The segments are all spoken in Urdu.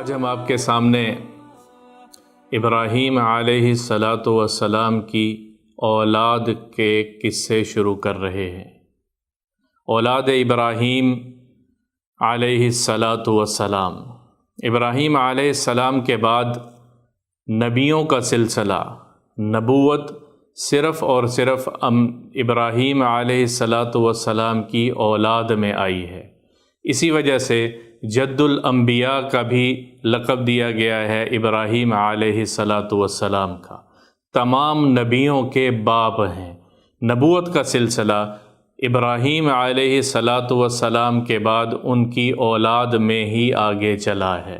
آج ہم آپ کے سامنے ابراہیم علیہ الصلاۃ والسلام کی اولاد کے قصے شروع کر رہے ہیں۔ اولاد ابراہیم علیہ الصلاۃ والسلام، ابراہیم علیہ السلام کے بعد نبیوں کا سلسلہ، نبوت صرف اور صرف ابراہیم علیہ الصلاۃ والسلام کی اولاد میں آئی ہے۔ اسی وجہ سے جد الانبیاء کا بھی لقب دیا گیا ہے ابراہیم علیہ الصلاۃ والسلام کا۔ تمام نبیوں کے باپ ہیں۔ نبوت کا سلسلہ ابراہیم علیہ الصلاۃ والسلام کے بعد ان کی اولاد میں ہی آگے چلا ہے۔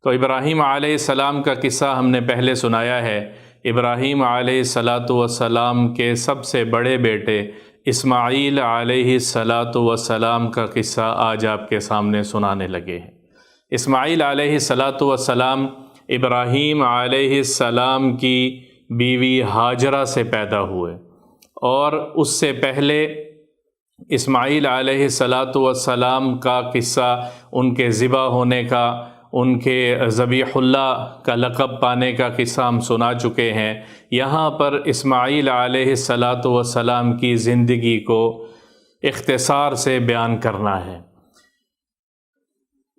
تو ابراہیم علیہ السلام کا قصہ ہم نے پہلے سنایا ہے۔ ابراہیم علیہ الصلاۃ والسلام کے سب سے بڑے بیٹے اسماعیل علیہ الصلاۃ والسلام کا قصہ آج آپ کے سامنے سنانے لگے ہیں۔ اسماعیل علیہ الصلاۃ والسلام ابراہیم علیہ السلام کی بیوی ہاجرہ سے پیدا ہوئے، اور اس سے پہلے اسماعیل علیہ الصلاۃ والسلام کا قصہ ان کے ذبح ہونے کا، ان کے ذبیح اللہ کا لقب پانے کا قصہ ہم سنا چکے ہیں۔ یہاں پر اسماعیل علیہ الصلاۃ والسلام کی زندگی کو اختصار سے بیان کرنا ہے۔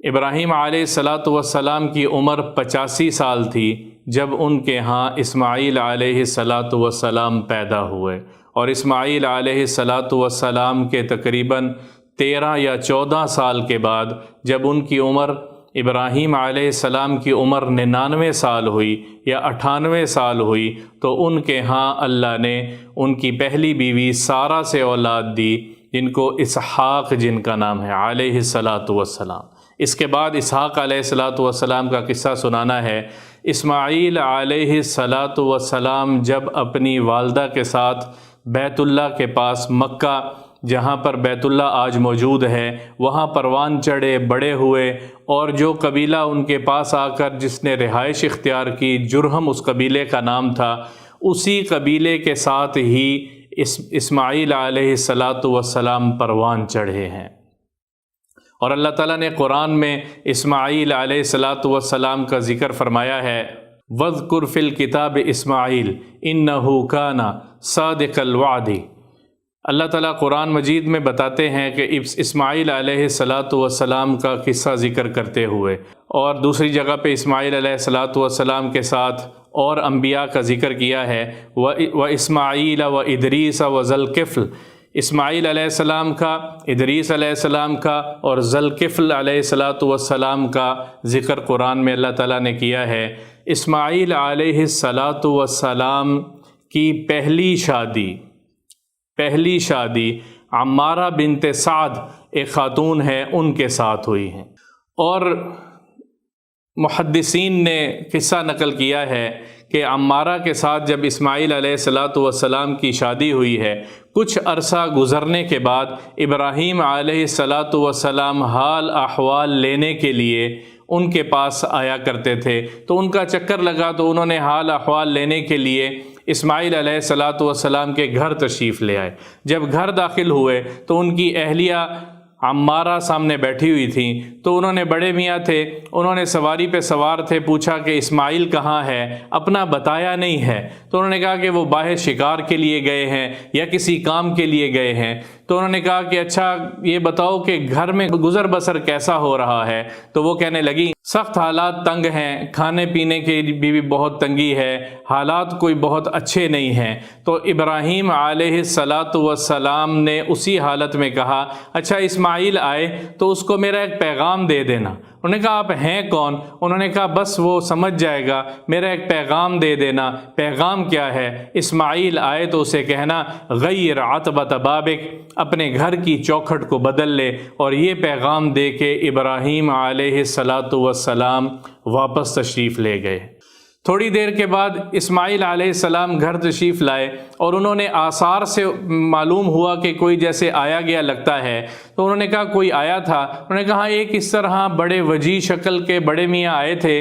ابراہیم علیہ الصلاۃ والسلام کی عمر 85 سال تھی جب ان کے ہاں اسماعیل علیہ الصلاۃ والسلام پیدا ہوئے، اور اسماعیل علیہ الصلاۃ والسلام کے تقریباً 13 یا 14 سال کے بعد جب ان کی عمر ابراہیم علیہ السلام کی عمر 99 سال ہوئی یا 98 سال ہوئی، تو ان کے ہاں اللہ نے ان کی پہلی بیوی سارہ سے اولاد دی، جن کو اسحاق جن کا نام ہے علیہ الصلاۃ والسلام۔ اس کے بعد اسحاق علیہ الصلاۃ والسلام کا قصہ سنانا ہے۔ اسماعیل علیہ الصلاۃ والسلام جب اپنی والدہ کے ساتھ بیت اللہ کے پاس مکہ، جہاں پر بیت اللہ آج موجود ہے، وہاں پروان چڑھے بڑے ہوئے، اور جو قبیلہ ان کے پاس آ کر جس نے رہائش اختیار کی، جرہم اس قبیلے کا نام تھا، اسی قبیلے کے ساتھ ہی اسماعیل علیہ الصلاۃ والسلام پروان چڑھے ہیں۔ اور اللہ تعالیٰ نے قرآن میں اسماعیل علیہ الصلاۃ والسلام کا ذکر فرمایا ہے، وَاذْكُرْ فِي الْكِتَابِ اسماعیل إِنَّهُ كَانَ صَادِقَ الْوَعْدِ۔ اللہ تعالیٰ قرآن مجید میں بتاتے ہیں کہ اسماعیل علیہ الصلاۃ والسلام کا قصہ ذکر کرتے ہوئے، اور دوسری جگہ پہ اسماعیل علیہ الصلاۃ والسلام کے ساتھ اور انبیاء کا ذکر کیا ہے، وَإِسْمَاعِيلَ وَإِدْرِيسَ وَذَلْكِفْلِ۔ اسماعیل علیہ السلام کا، ادریس علیہ السلام کا اور ذوالکفل علیہ الصلاۃ والسلام کا ذکر قرآن میں اللہ تعالیٰ نے کیا ہے۔ اسماعیل علیہ الصلاۃ والسلام کی پہلی شادی عمارہ بنت سعد ایک خاتون ہے، ان کے ساتھ ہوئی ہیں، اور محدثین نے قصہ نقل کیا ہے کہ عمارہ کے ساتھ جب اسماعیل علیہ الصلاۃ والسلام کی شادی ہوئی ہے، کچھ عرصہ گزرنے کے بعد ابراہیم علیہ الصلاۃ والسلام حال احوال لینے کے لیے ان کے پاس آیا کرتے تھے، تو ان کا چکر لگا تو انہوں نے حال احوال لینے کے لیے اسماعیل علیہ الصلاۃ والسلام کے گھر تشریف لے آئے۔ جب گھر داخل ہوئے تو ان کی اہلیہ عمارہ سامنے بیٹھی ہوئی تھیں، تو انہوں نے، بڑے میاں تھے، انہوں نے سواری پہ سوار تھے، پوچھا کہ اسماعیل کہاں ہے، اپنا بتایا نہیں ہے، تو انہوں نے کہا کہ وہ باہر شکار کے لیے گئے ہیں یا کسی کام کے لیے گئے ہیں۔ تو انہوں نے کہا کہ اچھا یہ بتاؤ کہ گھر میں گزر بسر کیسا ہو رہا ہے؟ تو وہ کہنے لگی سخت حالات تنگ ہیں، کھانے پینے کی بھی بہت تنگی ہے، حالات کوئی بہت اچھے نہیں ہیں۔ تو ابراہیم علیہ الصلاۃ والسلام نے اسی حالت میں کہا، اچھا اسماعیل آئے تو اس کو میرا ایک پیغام دے دینا۔ انہوں نے کہا آپ ہیں کون؟ انہوں نے کہا بس وہ سمجھ جائے گا، میرا ایک پیغام دے دینا۔ پیغام کیا ہے؟ اسماعیل آئے تو اسے کہنا غیر عتبۃ بابک، اپنے گھر کی چوکھٹ کو بدل لے، اور یہ پیغام دے کے ابراہیم علیہ الصلاۃ والسلام واپس تشریف لے گئے۔ تھوڑی دیر کے بعد اسماعیل علیہ السلام گھر تشریف لائے اور انہوں نے آثار سے معلوم ہوا کہ کوئی جیسے آیا گیا لگتا ہے، تو انہوں نے کہا کوئی آیا تھا؟ انہوں نے کہا ایک اس طرح بڑے وجیح شکل کے بڑے میاں آئے تھے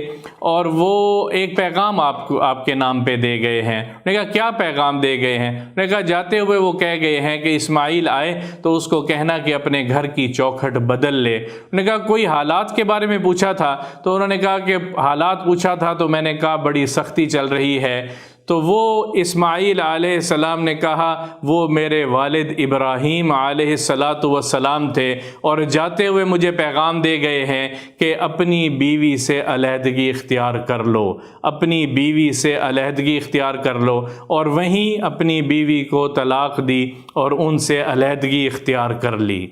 اور وہ ایک پیغام آپ کے نام پہ دے گئے ہیں۔ انہوں نے کہا کیا پیغام دے گئے ہیں؟ انہوں نے کہا جاتے ہوئے وہ کہہ گئے ہیں کہ اسماعیل آئے تو اس کو کہنا کہ اپنے گھر کی چوکھٹ بدل لے۔ انہوں نے کہا کوئی حالات کے بارے میں پوچھا تھا؟ تو انہوں نے کہا کہ حالات پوچھا تھا تو میں نے کہا بڑی سختی چل رہی ہے۔ تو وہ اسماعیل علیہ السلام نے کہا وہ میرے والد ابراہیم علیہ السلام تھے اور جاتے ہوئے مجھے پیغام دے گئے ہیں کہ اپنی بیوی سے علیحدگی اختیار کر لو، اپنی بیوی سے علیحدگی اختیار کر لو، اور وہیں اپنی بیوی کو طلاق دی اور ان سے علیحدگی اختیار کر لی۔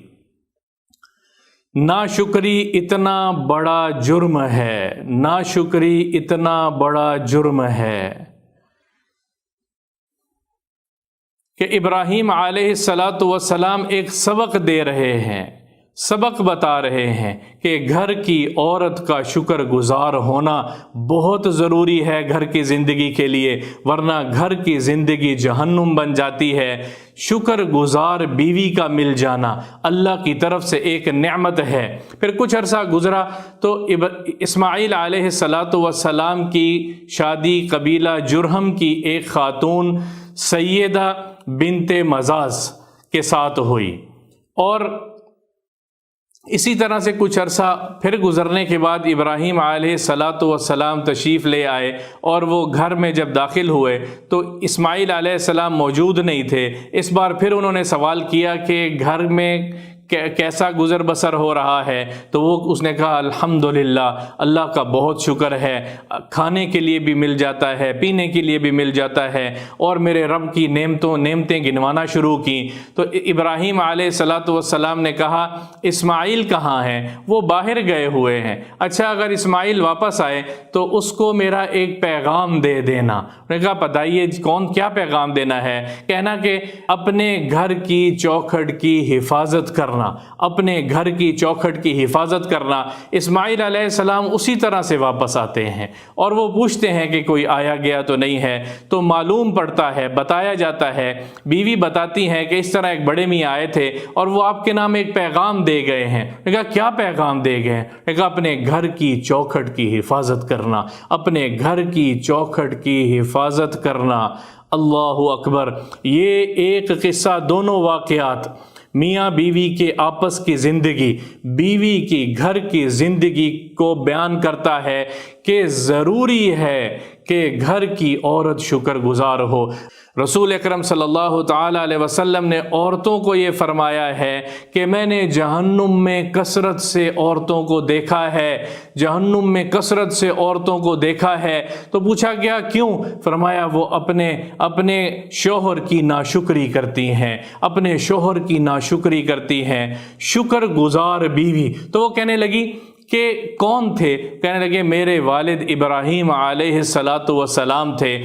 ناشکری اتنا بڑا جرم ہے، ناشکری اتنا بڑا جرم ہے کہ ابراہیم علیہ السلام ایک سبق دے رہے ہیں، سبق بتا رہے ہیں کہ گھر کی عورت کا شکر گزار ہونا بہت ضروری ہے گھر کی زندگی کے لیے، ورنہ گھر کی زندگی جہنم بن جاتی ہے۔ شکر گزار بیوی کا مل جانا اللہ کی طرف سے ایک نعمت ہے۔ پھر کچھ عرصہ گزرا تو اسماعیل علیہ السلام کی شادی قبیلہ جرہم کی ایک خاتون سیدہ بنت مزاز کے ساتھ ہوئی، اور اسی طرح سے کچھ عرصہ پھر گزرنے کے بعد ابراہیم علیہ السلام تشریف لے آئے، اور وہ گھر میں جب داخل ہوئے تو اسماعیل علیہ السلام موجود نہیں تھے۔ اس بار پھر انہوں نے سوال کیا کہ گھر میں کیسا گزر بسر ہو رہا ہے؟ تو اس نے کہا الحمدللہ، اللہ کا بہت شکر ہے، کھانے کے لیے بھی مل جاتا ہے، پینے کے لیے بھی مل جاتا ہے، اور میرے رب کی نعمتیں گنوانا شروع کی۔ تو ابراہیم علیہ السلام نے کہا اسماعیل کہاں ہیں؟ وہ باہر گئے ہوئے ہیں۔ اچھا اگر اسماعیل واپس آئے تو اس کو میرا ایک پیغام دے دینا۔ انہوں نے کہا بتائیے کیا پیغام دینا ہے؟ کہنا کہ اپنے گھر کی چوکھٹ کی حفاظت کرنا، اپنے گھر کی چوکھٹ کی حفاظت کرنا۔ اسماعیل علیہ السلام اسی طرح سے واپس آتے ہیں اور وہ پوچھتے ہیں کہ کوئی آیا گیا تو نہیں ہے، تو معلوم پڑتا ہے، بتایا جاتا ہے، بیوی بتاتی ہے کہ اس طرح ایک بڑے میاں آئے تھے اور وہ آپ کے نام ایک پیغام دے گئے ہیں۔ نے کہا کیا پیغام دے گئے ہیں؟ نے کہا اپنے گھر کی چوکھٹ کی حفاظت کرنا، اپنے گھر کی چوکھٹ کی حفاظت کرنا۔ اللہ اکبر! یہ ایک قصہ، دونوں واقعات میاں بیوی کے آپس کی زندگی، بیوی کی گھر کی زندگی کو بیان کرتا ہے کہ ضروری ہے کہ گھر کی عورت شکر گزار ہو۔ رسول اکرم صلی اللہ تعالی علیہ وسلم نے عورتوں کو یہ فرمایا ہے کہ میں نے جہنم میں کثرت سے عورتوں کو دیکھا ہے، جہنم میں کثرت سے عورتوں کو دیکھا ہے۔ تو پوچھا گیا کیوں؟ فرمایا وہ اپنے شوہر کی ناشکری کرتی ہیں، اپنے شوہر کی ناشکری کرتی ہیں۔ شکر گزار بیوی۔ تو وہ کہنے لگی کہ کون تھے؟ کہنے لگے میرے والد ابراہیم علیہ السلام تھے،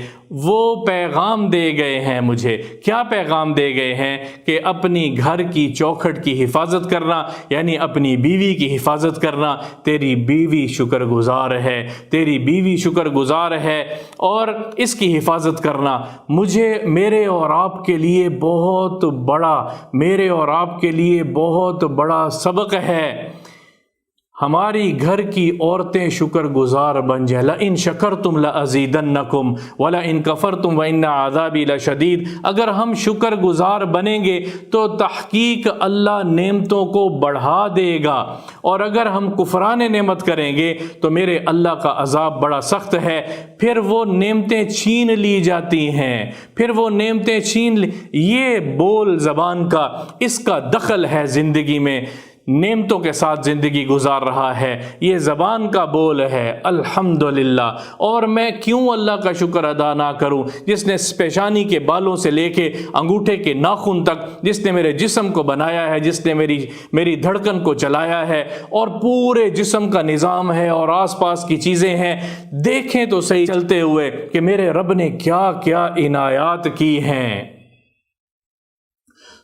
وہ پیغام دے گئے ہیں مجھے۔ کیا پیغام دے گئے ہیں؟ کہ اپنی گھر کی چوکھٹ کی حفاظت کرنا، یعنی اپنی بیوی کی حفاظت کرنا۔ تیری بیوی شکر گزار ہے، تیری بیوی شکر گزار ہے، اور اس کی حفاظت کرنا میرے اور آپ کے لیے بہت بڑا سبق ہے۔ ہماری گھر کی عورتیں شکر گزار بن جائیں۔ لَإِن شَكَرْتُمْ لَأَزِيدَنَّكُمْ وَلَإِن كَفَرْتُمْ وَإِنَّ عَذَابِي لَشَدِيدٌ۔ اگر ہم شکر گزار بنیں گے تو تحقیق اللہ نعمتوں کو بڑھا دے گا، اور اگر ہم کفران نعمت کریں گے تو میرے اللہ کا عذاب بڑا سخت ہے۔ پھر وہ نعمتیں چھین لی جاتی ہیں، یہ بول زبان کا، اس کا دخل ہے زندگی میں، نعمتوں کے ساتھ زندگی گزار رہا ہے، یہ زبان کا بول ہے۔ الحمدللہ! اور میں کیوں اللہ کا شکر ادا نہ کروں جس نے پیشانی کے بالوں سے لے کے انگوٹھے کے ناخن تک، جس نے میرے جسم کو بنایا ہے، جس نے میری دھڑکن کو چلایا ہے، اور پورے جسم کا نظام ہے اور آس پاس کی چیزیں ہیں۔ دیکھیں تو صحیح چلتے ہوئے کہ میرے رب نے کیا کیا عنایات کی ہیں۔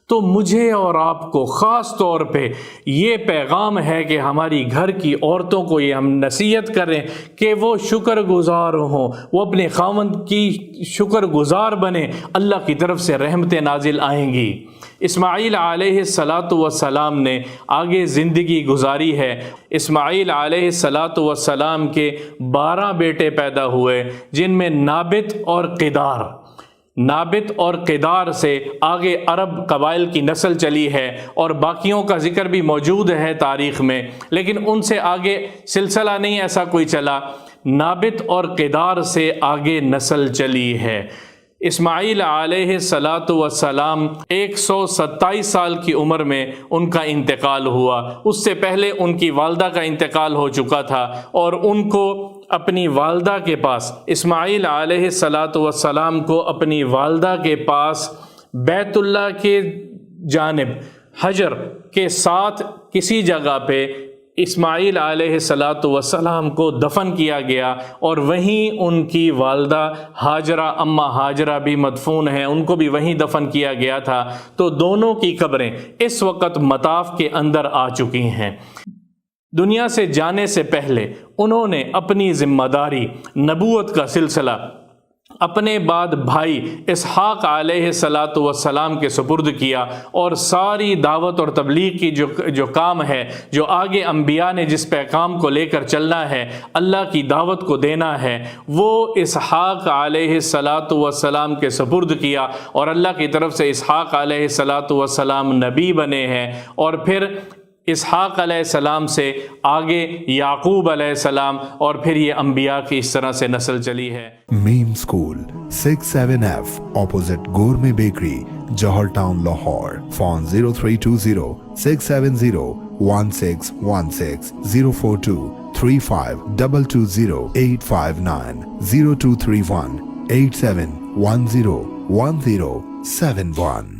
تو مجھے اور آپ کو خاص طور پہ یہ پیغام ہے کہ ہماری گھر کی عورتوں کو یہ ہم نصیحت کریں کہ وہ شکر گزار ہوں، وہ اپنے خاوند کی شکر گزار بنیں، اللہ کی طرف سے رحمتیں نازل آئیں گی۔ اسماعیل علیہ السلام نے آگے زندگی گزاری ہے۔ اسماعیل علیہ السلام کے 12 بیٹے پیدا ہوئے، جن میں نابت اور قدار سے آگے عرب قبائل کی نسل چلی ہے، اور باقیوں کا ذکر بھی موجود ہے تاریخ میں، لیکن ان سے آگے سلسلہ نہیں ایسا کوئی چلا۔ نابت اور قدار سے آگے نسل چلی ہے۔ اسماعیل علیہ السلام 127 سال کی عمر میں ان کا انتقال ہوا۔ اس سے پہلے ان کی والدہ کا انتقال ہو چکا تھا، اور ان کو اپنی والدہ کے پاس، اسماعیل علیہ السلام کو اپنی والدہ کے پاس بیت اللہ کے جانب حجر کے ساتھ کسی جگہ پہ اسماعیل علیہ السلام کو دفن کیا گیا، اور وہیں ان کی والدہ ہاجرہ، اماں ہاجرہ بھی مدفون ہیں، ان کو بھی وہیں دفن کیا گیا تھا۔ تو دونوں کی قبریں اس وقت مطاف کے اندر آ چکی ہیں۔ دنیا سے جانے سے پہلے انہوں نے اپنی ذمہ داری نبوت کا سلسلہ اپنے بعد بھائی اسحاق علیہ السلام کے سپرد کیا، اور ساری دعوت اور تبلیغ کی جو کام ہے، جو آگے انبیاء نے جس پیغام کو لے کر چلنا ہے، اللہ کی دعوت کو دینا ہے، وہ اسحاق علیہ السلام کے سپرد کیا، اور اللہ کی طرف سے اسحاق علیہ السلام نبی بنے ہیں، اور پھر اسحاق علیہ السلام سے آگے یعقوب علیہ السلام، اور پھر یہ انبیاء کی اس طرح سے نسل چلی ہے۔ میم school 67F opposite Gourmet Bakery, Johar Town, Lahore. Phone 0320 670 1616 042 3522 859 0231 8710 1071